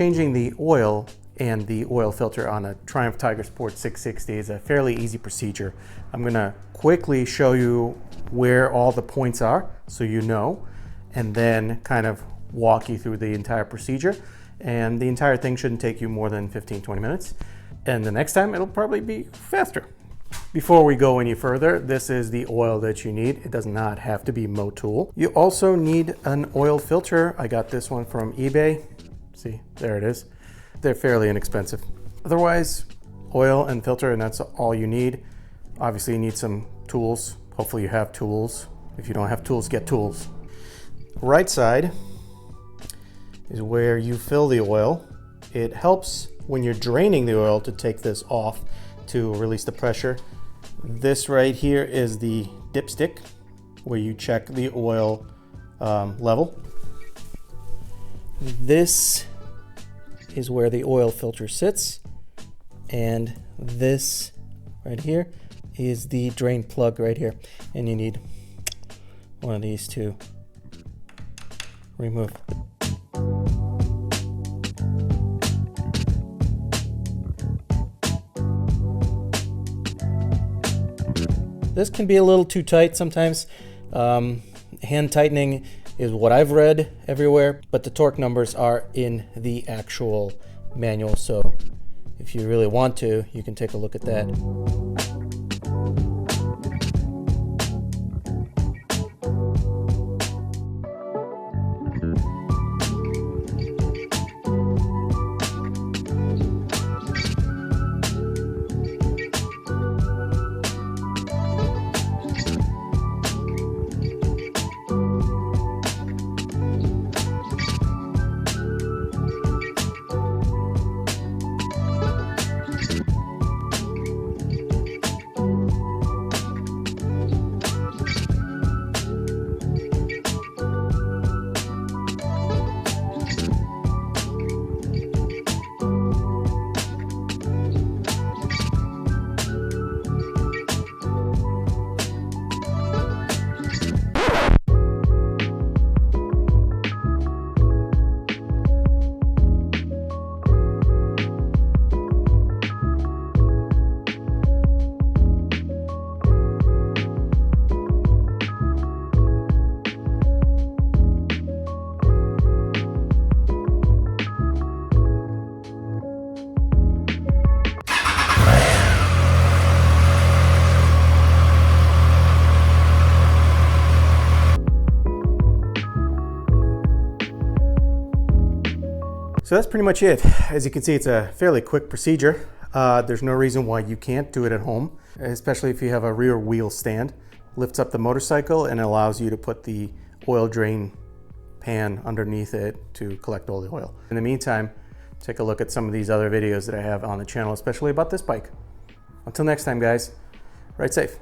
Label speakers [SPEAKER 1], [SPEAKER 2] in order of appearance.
[SPEAKER 1] Changing the oil and the oil filter on a Triumph Tiger Sport 660 is a fairly easy procedure. I'm gonna quickly show you where all the points are so you know, and then kind of walk you through the entire procedure. And the entire thing shouldn't take you more than 15-20 minutes. And the next time it'll probably be faster. Before we go any further, this is the oil that you need. It does not have to be Motul. You also need an oil filter. I got this one from eBay. See, there it is. They're fairly inexpensive. Otherwise, oil and filter, and that's all you need. Obviously, you need some tools. Hopefully you have tools. If you don't have tools, get tools. Right side is where you fill the oil. It helps when you're draining the oil to take this off to release the pressure. This right here is the dipstick where you check the oil level. This is where the oil filter sits, and this right here is the drain plug right here, and you need one of these to remove. This can be a little too tight sometimes. Hand tightening is what I've read everywhere, but the torque numbers are in the actual manual. So if you really want to, you can take a look at that. So that's pretty much it. As you can see, it's a fairly quick procedure. There's no reason why you can't do it at home, especially if you have a rear wheel stand. Lifts up the motorcycle and allows you to put the oil drain pan underneath it to collect all the oil. In the meantime, take a look at some of these other videos that I have on the channel, especially about this bike. Until next time, guys, ride safe.